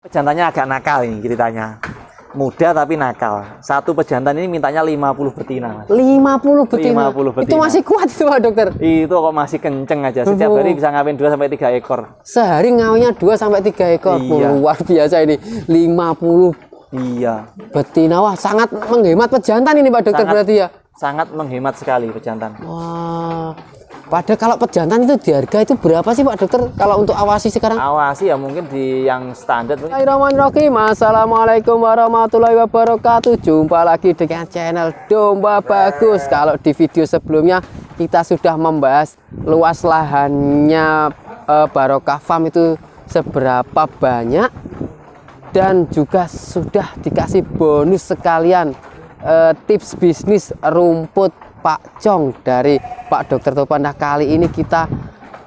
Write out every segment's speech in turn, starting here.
Pejantannya agak nakal ini ceritanya. Muda tapi nakal. Satu pejantan ini mintanya 50 betina, Mas. 50 betina. 50 betina. Itu masih kuat itu, Pak Dokter? Itu kok masih kenceng aja. Setiap hari bisa ngawin 2 sampai 3 ekor. Sehari ngawinnya 2 sampai 3 ekor. Iya. Luar biasa ini. 50 Iya. betina. Wah, sangat menghemat pejantan ini, Pak Dokter, berarti ya. Sangat menghemat sekali pejantan. Wah. Padahal kalau pejantan itu di harga itu berapa sih, Pak Dokter? Kalau untuk awasi sekarang? Awasi ya mungkin di yang standar. Bismillahirrahmanirrahim. Assalamualaikum warahmatullahi wabarakatuh. Jumpa lagi dengan channel Domba Bagus. Kalau di video sebelumnya kita sudah membahas luas lahannya Barokah Farm itu seberapa banyak, dan juga sudah dikasih bonus sekalian tips bisnis rumput pakcong dari Pak Dokter Topan. Nah, kali ini kita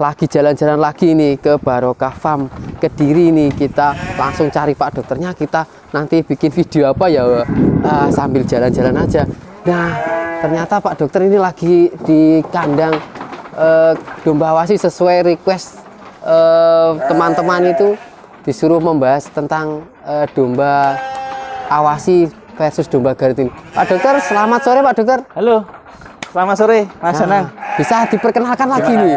lagi jalan-jalan lagi nih ke Barokah Farm Kediri nih. Kita langsung cari Pak Dokternya, kita nanti bikin video apa ya sambil jalan-jalan aja. Nah, ternyata Pak Dokter ini lagi di kandang domba awasi sesuai request teman-teman itu, disuruh membahas tentang domba awasi versus domba Garut ini. Pak Dokter, selamat sore Pak Dokter. Halo. Selamat sore, Mas Anang. Bisa diperkenalkan lagi nih.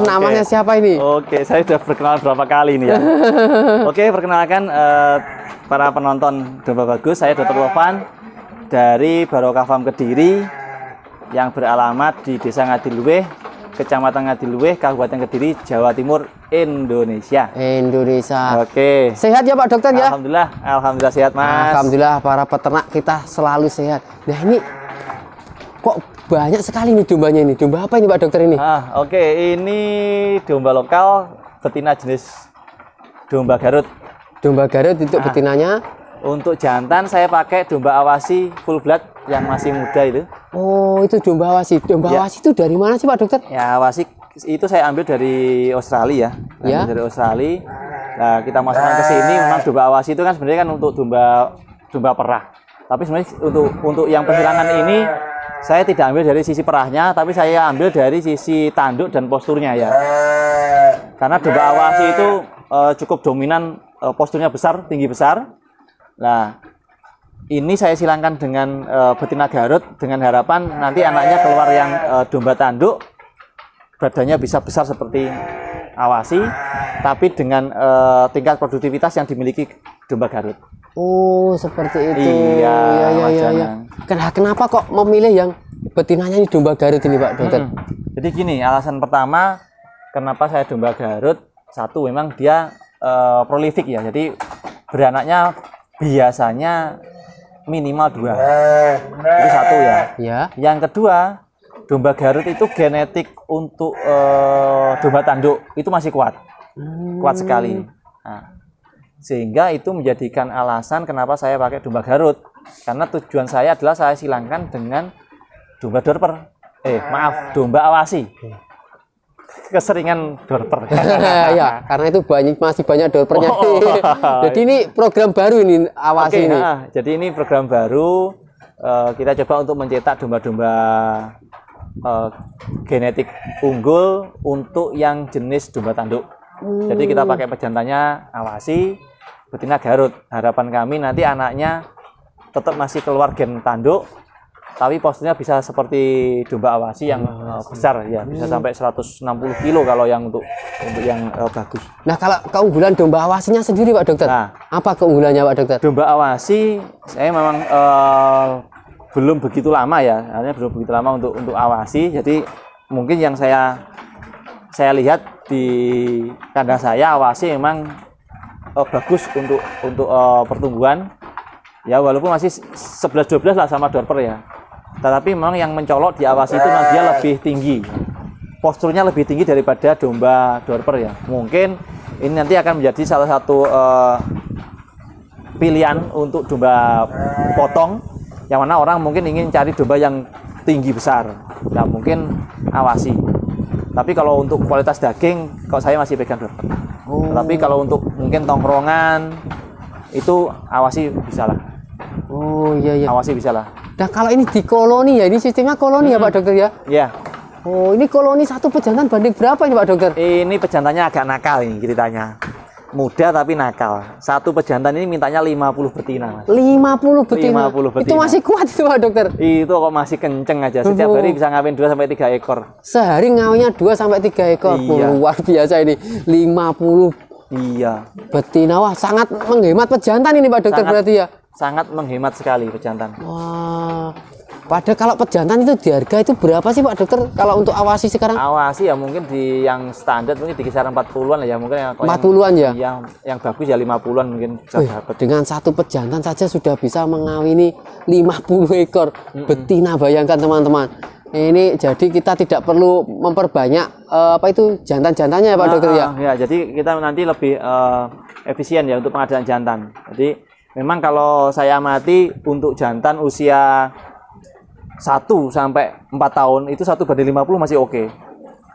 Namanya siapa ini? Oke, saya sudah berkenalan berapa kali ini ya. Oke, perkenalkan para penonton Domba Bagus. Saya Dr. Topan dari Barokah Farm Kediri yang beralamat di Desa Ngadiluwih, Kecamatan Ngadiluwih, Kabupaten Kediri, Jawa Timur, Indonesia. Indonesia. Oke. Sehat ya Pak Dokter ya? Alhamdulillah, alhamdulillah sehat Mas. Alhamdulillah, para peternak kita selalu sehat. Nah, ini kok banyak sekali nih dombanya ini. Domba apa ini Pak Dokter ini? Oke, ini domba lokal betina jenis domba Garut. Domba Garut untuk betinanya. Untuk jantan saya pakai domba awasi full blood yang masih muda itu. Oh, itu domba awasi. Domba awasi itu dari mana sih Pak Dokter? Ya, awasi itu saya ambil dari Australia ya. Ya. Dari Australia. Nah, kita masukkan ke sini. Memang domba awasi itu kan sebenarnya kan untuk domba perah. Tapi sebenarnya untuk yang persilangan ini saya tidak ambil dari sisi perahnya, tapi saya ambil dari sisi tanduk dan posturnya ya. Karena domba awasi itu cukup dominan, posturnya besar, tinggi besar. Nah, ini saya silangkan dengan betina Garut dengan harapan nanti anaknya keluar yang domba tanduk, badannya bisa besar seperti awasi, tapi dengan tingkat produktivitas yang dimiliki domba Garut. Oh, seperti itu. Iya, iya. Kenapa kok memilih yang betinanya ini domba Garut ini Pak Dokter? Jadi gini, alasan pertama kenapa saya domba Garut, satu memang dia prolific ya. Jadi beranaknya biasanya minimal 2. Itu satu ya. Ya. Yang kedua, domba Garut itu genetik untuk domba tanduk itu masih kuat. Kuat sekali. Nah, sehingga itu menjadikan alasan kenapa saya pakai domba Garut, karena tujuan saya adalah saya silangkan dengan domba dorper, domba awasi. Keseringan dorper. Ya, karena itu masih banyak dorpernya. Jadi ini program baru ini awasi ini. Jadi ini program baru, kita coba untuk mencetak domba-domba genetik unggul untuk yang jenis domba tanduk. Jadi kita pakai pejantannya awasi, betina Garut. Harapan kami nanti anaknya tetap masih keluar gen tanduk, tapi posturnya bisa seperti domba awasi yang besar ya, bisa sampai 160 kilo kalau yang untuk yang bagus. Nah, kalau keunggulan domba awasinya sendiri Pak Dokter, apa keunggulannya Pak Dokter? Domba awasi saya memang belum begitu lama ya, artinya belum begitu lama untuk awasi. Jadi mungkin yang saya lihat di kandang saya awasi memang bagus untuk pertumbuhan ya, walaupun masih 11-12 lah sama dorper ya. Tetapi memang yang mencolok di awasi itu memang dia lebih tinggi, posturnya lebih tinggi daripada domba dorper ya. Mungkin ini nanti akan menjadi salah satu pilihan untuk domba potong, yang mana orang mungkin ingin cari domba yang tinggi besar. Nah, mungkin awasi. Tapi kalau untuk kualitas daging, kalau saya masih pegang dorper. Tapi kalau untuk mungkin tongkrongan itu awasi bisa lah. Oh iya. Awasi bisa lah. Nah, kalau ini di koloni ya, ini sistemnya koloni ya Pak Dokter ya? Iya. Oh, ini koloni satu pejantan banding berapa ini Pak Dokter? Ini pejantannya agak nakal ini ceritanya. muda tapi nakal. Satu pejantan ini mintanya 50 betina, Mas. 50 betina. 50 betina. Itu masih kuat itu Pak Dokter. Itu kok masih kenceng aja. Setiap hari bisa ngawin 2 sampai 3 ekor. Sehari ngawinnya 2 sampai 3 ekor. Iya. Luar biasa ini. 50 Iya. betina. Wah, sangat menghemat pejantan ini Pak Dokter berarti ya. Sangat menghemat sekali pejantan. Wah. Padahal kalau pejantan itu di harga itu berapa sih Pak Dokter kalau untuk awasi sekarang? Awasi ya mungkin di yang standar mungkin di kisaran 40-an lah ya, mungkin yang 40-an ya. Yang bagus ya 50-an mungkin bisa dapat. Dengan satu pejantan saja sudah bisa mengawini 50 ekor betina, bayangkan teman-teman. Ini jadi kita tidak perlu memperbanyak apa itu jantan-jantannya ya Pak Dokter ya. Ya, jadi kita nanti lebih efisien ya untuk pengadaan jantan. Jadi memang kalau saya amati untuk jantan usia 1 sampai 4 tahun itu 1/50 masih oke.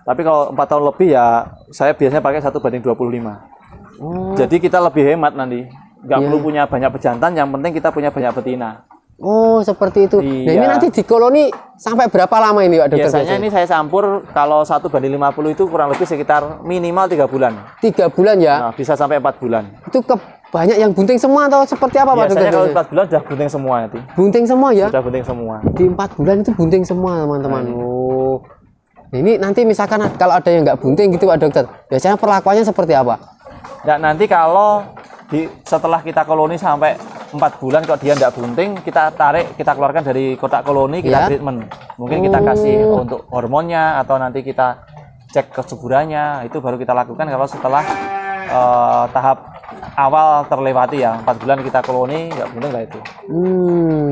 Tapi kalau 4 tahun lebih ya saya biasanya pakai 1/25. Jadi kita lebih hemat nanti. Nggak perlu punya banyak pejantan, yang penting kita punya banyak betina. Oh, seperti itu. Iya. Nah, ini nanti di koloni sampai berapa lama ini Pak Dokter? Biasanya ini saya campur kalau 1/50 itu kurang lebih sekitar minimal 3 bulan. 3 bulan ya? Nah, bisa sampai 4 bulan. Itu banyak yang bunting semua atau seperti apa Pak Dokter? Biasanya kalau 4 bulan sudah bunting semua nanti. Bunting semua ya? Sudah bunting semua. Di 4 bulan itu bunting semua teman-teman. Oh. Ini nanti misalkan kalau ada yang nggak bunting gitu Pak Dokter, biasanya perlakuannya seperti apa? Nah, nanti kalau setelah kita koloni sampai 4 bulan kalau dia nggak bunting, kita tarik, kita keluarkan dari kotak koloni, kita treatment. Mungkin kita kasih untuk hormonnya atau nanti kita cek kesuburannya, itu baru kita lakukan kalau setelah tahap awal terlewati ya. 4 bulan kita koloni nggak bunting lah itu.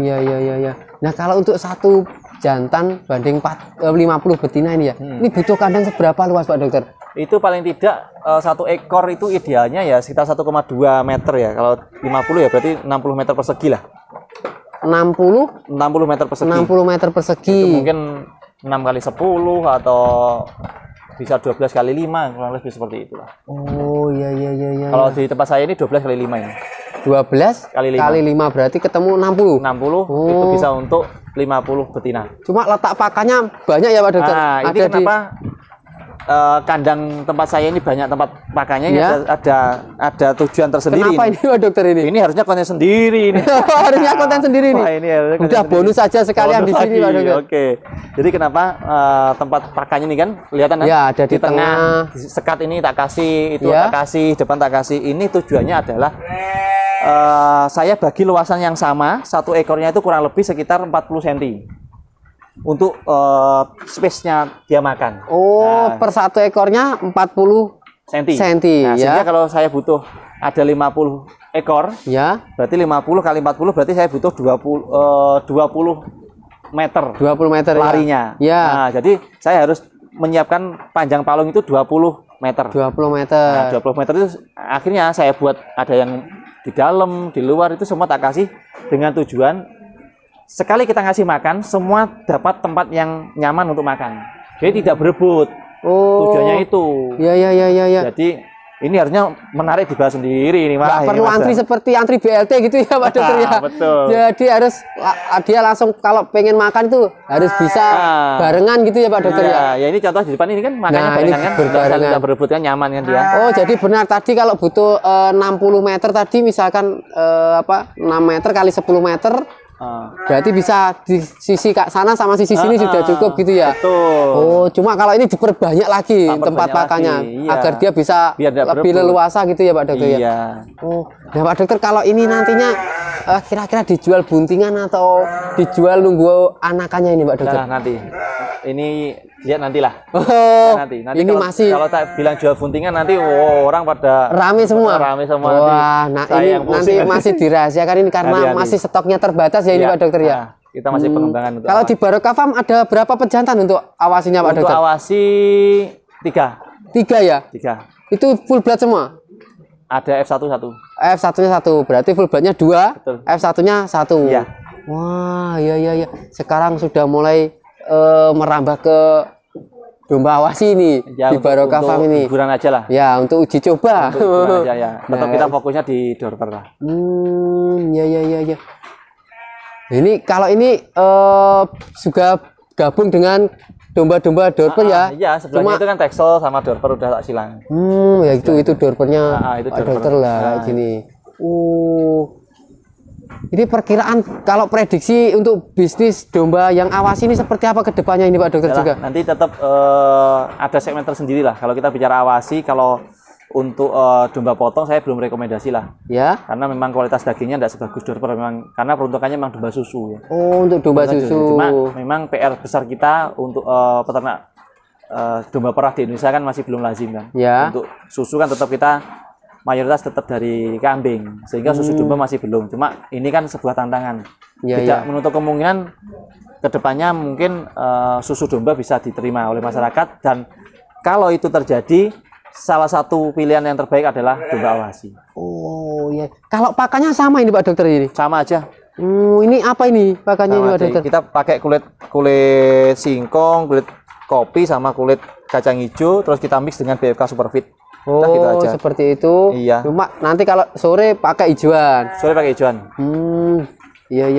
Ya. Nah, kalau untuk satu jantan banding 50 betina ini ya, ini butuh kandang seberapa luas Pak Dokter? Itu paling tidak 1 ekor itu idealnya ya sekitar 1,2 meter ya. Kalau 50 ya berarti 60 meter persegi lah. 60 meter persegi. 60 meter persegi. Itu mungkin 6 kali 10 atau bisa 12 kali 5, kurang lebih seperti itulah. Oh iya. Kalau di tempat saya ini 12 kali 5 ya. 12 kali 5 berarti ketemu 60. 60 itu bisa untuk 50 betina. Cuma letak pakannya banyak ya Pak Dokter. Nah, ini kenapa kandang tempat saya ini banyak tempat pakannya Ya. ada tujuan tersendiri. Kenapa ini Pak Dokter ini? Ini harusnya konten sendiri ini. Harusnya konten sendiri nih. Wah, ini harusnya konten Udah sendiri. bonus aja sekalian Bonus di sini lagi, Pak Dokter. Oke. Jadi kenapa tempat pakannya ini kan kelihatan kan? Ya, ada di tengah. Sekat ini tak kasih, itu Ya. tak kasih, depan tak kasih. Ini tujuannya adalah saya bagi luasan yang sama, 1 ekornya itu kurang lebih sekitar 40 cm. Untuk space-nya dia makan. Oh, per 1 ekornya 40 cm. ya. Nah, sehingga kalau saya butuh ada 50 ekor, Ya. berarti 50 kali 40 berarti saya butuh 20 meter 20 meter larinya. Ya. Nah, jadi saya harus menyiapkan panjang palung itu 20 meter. 20 meter. Nah, 20 meter itu akhirnya saya buat ada yang di dalam, di luar, itu semua tak kasih dengan tujuan sekali kita ngasih makan, semua dapat tempat yang nyaman untuk makan. Jadi tidak berebut. Oh. Tujuannya itu. Ya. Jadi ini harusnya menarik dibahas sendiri ini, Pak. Nggak perlu antri seperti antri BLT gitu ya Pak Dokter ya. Betul. Jadi harus dia langsung kalau pengen makan itu harus bisa barengan gitu ya Pak Dokter ya. Ya ini contoh di depan ini kan makannya Nah, barengan ini kan, berbarengan. tidak berebut kan, nyaman kan dia. Oh, jadi benar tadi kalau butuh 60 meter tadi misalkan 6 meter kali 10 meter berarti bisa di sisi sana sama sisi sini sudah cukup gitu ya. Betul. Oh, cuma kalau ini diperbanyak lagi Perbanyak tempat pakannya lagi, iya. agar dia bisa Biar tidak lebih berebut. leluasa gitu ya Pak Dokter ya. Iya. Oh, nah Pak Dokter kalau ini nantinya kira-kira dijual buntingan atau dijual nunggu anakannya ini Pak Dokter? Nah, nanti. Ini lihat nantilah. Oh, Nanti ini kalau, masih kalau tak bilang jual buntingan nanti orang pada rame semua. Rame semua. Wah, nah saya ini yang nanti pusing. masih dirahasiakan ini karena Hati-hati. masih stoknya terbatas ya ini Iya. Pak Dokter ya. Nah, kita masih pengembangan untuk Kalau di Barokah Farm ada berapa pejantan untuk awasinya Pak untuk Dokter? awasi 3. 3 ya? 3. Itu full blood semua? Ada F11. F1-nya 1, berarti full bloodnya 2, Betul. F1-nya 1. Iya. Wah, iya. Sekarang sudah mulai merambah ke domba awasi ini Ya, di Barokah Farm ini. hiburan aja lah. Ya, untuk uji coba. Untuk hiburan aja ya. Tetap Nah, kita fokusnya di dorper lah. Ya. Ini kalau ini juga gabung dengan domba-domba dorper ya. Iya, sebelahnya itu kan Texel sama dorper udah tak silang. Ya itu dorpernya Itu Pak Dokter lah kayak gini. Ini perkiraan kalau prediksi untuk bisnis domba yang awas ini seperti apa ke depannya ini Pak Dokter juga? Nanti tetap ada segmen tersendiri lah. Kalau kita bicara awasi, kalau untuk domba potong saya belum rekomendasi lah. Ya. Karena memang kualitas dagingnya tidak sebagus dorper memang, karena peruntukannya memang domba susu ya. Oh, untuk domba susu. Cuma memang PR besar kita untuk peternak domba perah di Indonesia kan masih belum lazim kan. Ya. Untuk susu kan tetap kita mayoritas tetap dari kambing, sehingga susu domba masih belum. Cuma ini kan sebuah tantangan. Tidak menutup kemungkinan kedepannya mungkin susu domba bisa diterima oleh masyarakat, dan kalau itu terjadi, salah satu pilihan yang terbaik adalah domba awasi. Oh iya. Kalau pakannya sama ini Pak Dokter ini? Sama aja. Ini apa ini pakannya ini Pak Dokter? Kita pakai kulit singkong, kulit kopi sama kulit kacang hijau, terus kita mix dengan BFK Superfit. Oh, gitu aja. Seperti itu. Iya. Cuma nanti kalau sore pakai hijauan. Sore pakai hijauan. Iya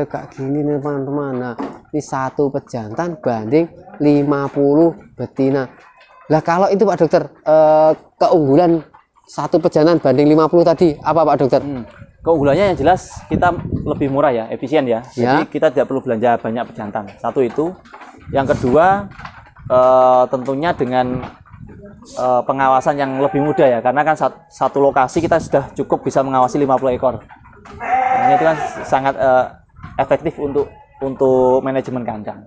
kayak gini nih teman-teman. Nah, ini satu pejantan banding 50 betina. Lah kalau itu Pak Dokter, keunggulan satu pejantan banding 50 tadi apa Pak Dokter? Keunggulannya yang jelas kita lebih murah ya, efisien ya. Jadi kita tidak perlu belanja banyak pejantan. Satu itu. Yang kedua, tentunya dengan pengawasan yang lebih mudah ya, karena kan satu lokasi kita sudah cukup bisa mengawasi 50 ekor. Nah, itu kan sangat efektif untuk manajemen kandang.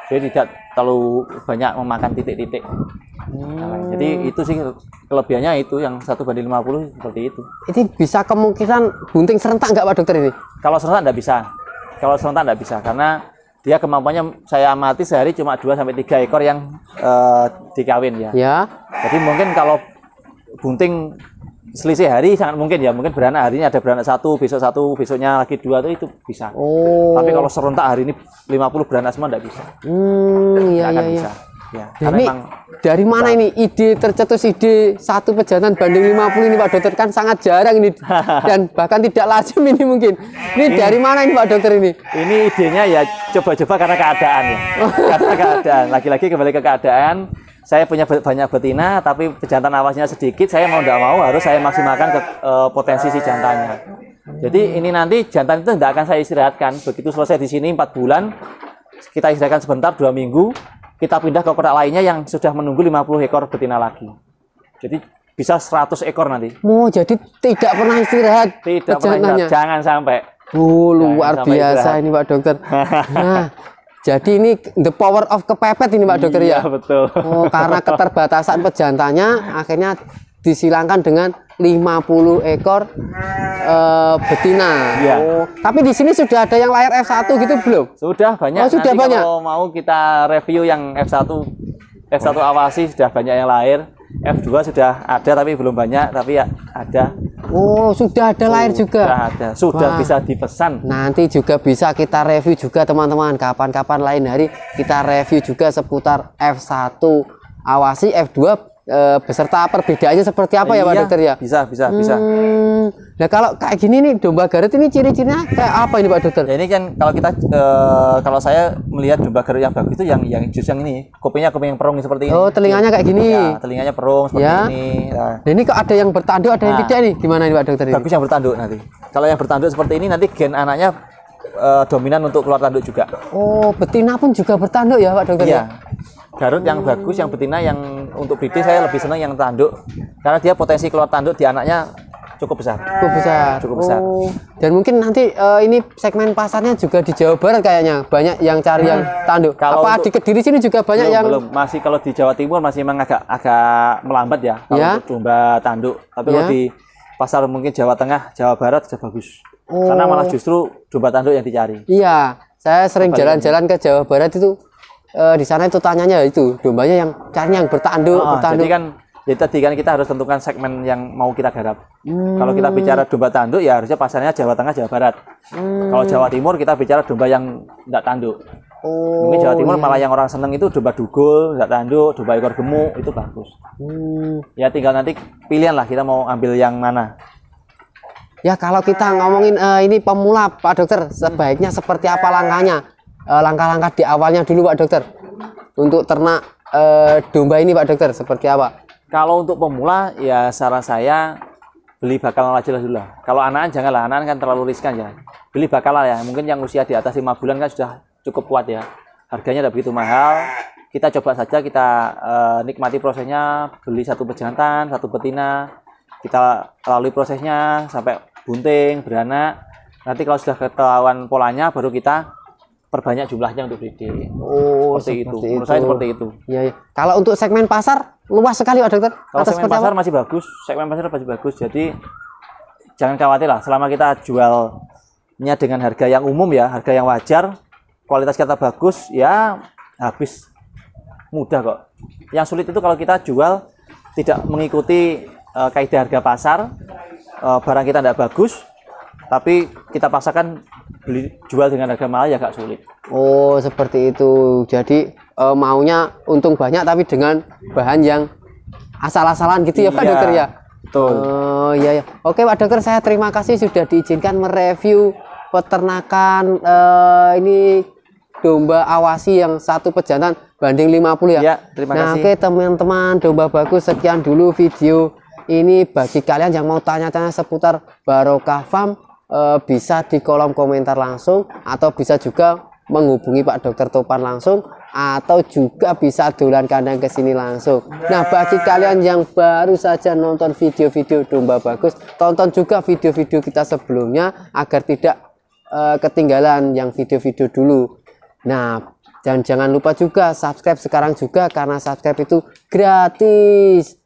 Jadi tidak terlalu banyak memakan titik-titik. Jadi itu sih kelebihannya, itu yang 1:50 seperti itu. Ini bisa kemungkinan bunting serentak nggak Pak Dokter ini? Kalau serentak nggak bisa. Kalau serentak nggak bisa karena dia kemampuannya saya amati sehari cuma 2-3 ekor yang dikawin ya. Ya. Jadi mungkin kalau bunting selisih hari sangat mungkin ya, mungkin beranak hari ini ada beranak satu, besoknya lagi 2 itu bisa. Tapi kalau serentak hari ini 50 beranak semua nggak bisa. Iya. Bisa. Ya, ini dari mana ini ide tercetus ide satu pejantan banding 50 ini Pak Dokter, kan sangat jarang ini dan bahkan tidak lazim ini mungkin. Ini dari mana ini Pak Dokter ini? Ini idenya ya coba-coba karena keadaan ya. Karena keadaan. Lagi-lagi kembali ke keadaan. Saya punya banyak betina tapi pejantan awasnya sedikit. Saya mau tidak mau harus saya maksimalkan ke potensi si jantannya. Jadi ini nanti jantan itu tidak akan saya istirahatkan. Begitu selesai di sini 4 bulan, kita istirahatkan sebentar 2 minggu. Kita pindah ke kotak lainnya yang sudah menunggu 50 ekor betina lagi. Jadi bisa 100 ekor nanti. Jadi tidak pernah istirahat. Tidak pernah istirahat. Jangan sampai. Luar biasa ini Pak Dokter. Nah, jadi ini the power of kepepet ini Pak Dokter ya. Iya, betul. Karena keterbatasan pejantannya akhirnya disilangkan dengan 50 ekor betina. Ya. Tapi di sini sudah ada yang lahir F1 gitu belum? Sudah banyak. Sudah nanti banyak. Kalau mau kita review yang F1 awasi sudah banyak yang lahir. F2 sudah ada tapi belum banyak, tapi ya ada. Sudah ada lahir juga. Sudah ada. Sudah bisa dipesan. Nanti juga bisa kita review juga teman-teman. Kapan-kapan lain hari kita review juga seputar F1 awasi, F2 beserta perbedaannya seperti apa ya Pak Dokter ya? Bisa. Nah kalau kayak gini nih domba Garut ini ciri-cirinya kayak apa ini Pak Dokter? Ya, ini kan kalau saya melihat domba Garut yang bagus itu yang justru yang ini, kupingnya kuping yang perung seperti ini. Telinganya kayak gini. Ya, telinganya perung seperti ini. Nah, ini kok ada yang bertanduk, ada yang tidak nih? Gimana nih Pak Dokter ini? Bagus yang bertanduk nanti. Kalau yang bertanduk seperti ini nanti gen anaknya dominan untuk keluar tanduk juga. Betina pun juga bertanduk ya Pak Dokter? Iya. Garut yang bagus, yang betina, yang untuk breeding saya lebih senang yang tanduk karena dia potensi keluar tanduk di anaknya cukup besar. Cukup besar. Dan mungkin nanti ini segmen pasarnya juga di Jawa Barat kayaknya banyak yang cari yang tanduk. Kalau di Kediri sini juga banyak belum. Masih kalau di Jawa Timur masih memang agak melambat ya kalau untuk domba tanduk. Tapi kalau di pasar mungkin Jawa Tengah, Jawa Barat sudah bagus. Karena malah justru domba tanduk yang dicari. Iya, saya sering jalan-jalan ke Jawa Barat itu. Di sana itu tanyanya itu dombanya yang cari yang bertanduk. Jadi kan tadi kan kita harus tentukan segmen yang mau kita garap. Kalau kita bicara domba tanduk ya harusnya pasarnya Jawa Tengah, Jawa Barat. Kalau Jawa Timur kita bicara domba yang tidak tanduk. Mungkin Jawa Timur malah yang orang seneng itu domba dugul, tidak tanduk, domba ekor gemuk itu bagus. Ya tinggal nanti pilihan lah kita mau ambil yang mana. Ya kalau kita ngomongin ini pemula Pak Dokter, sebaiknya seperti apa langkahnya? Langkah-langkah di awalnya dulu Pak Dokter. untuk ternak domba ini Pak Dokter seperti apa? Kalau untuk pemula ya saran saya beli bakalan aja dulu lah. Kalau anakan janganlah, anakan kan terlalu riskan ya. Beli bakalan ya, mungkin yang usia di atas 5 bulan kan sudah cukup kuat ya. Harganya tidak begitu mahal. Kita coba saja, kita nikmati prosesnya, beli satu pejantan, satu betina. Kita lalui prosesnya sampai bunting, beranak. Nanti kalau sudah ketahuan polanya baru kita perbanyak jumlahnya untuk breeding. Oh, seperti itu. Menurut saya seperti itu. Iya, iya. Kalau untuk segmen pasar luas sekali Pak Dokter. Kalau segmen pasar masih bagus, segmen pasar masih bagus. Jadi jangan khawatir lah, selama kita jualnya dengan harga yang umum ya, harga yang wajar, kualitas kita bagus, ya habis mudah kok. Yang sulit itu kalau kita jual tidak mengikuti kaidah harga pasar, barang kita tidak bagus, tapi kita paksakan jual dengan harga mahal ya agak sulit. Oh, seperti itu. Jadi maunya untung banyak tapi dengan bahan yang asal-asalan gitu ya Pak Dokter ya. Betul. Oh iya ya. Oke Pak Dokter, saya terima kasih sudah diizinkan mereview peternakan ini domba awasi yang satu pejantan banding 50 ya. Ya, terima kasih. Oke teman-teman, domba bagus, sekian dulu video ini. Bagi kalian yang mau tanya-tanya seputar Barokah Farm, bisa di kolom komentar langsung, atau bisa juga menghubungi Pak Dokter Topan langsung, atau juga bisa dolan kandang ke sini langsung. Nah, bagi kalian yang baru saja nonton video-video domba bagus, tonton juga video-video kita sebelumnya agar tidak ketinggalan yang video-video dulu. Nah, jangan lupa juga subscribe sekarang juga, karena subscribe itu gratis.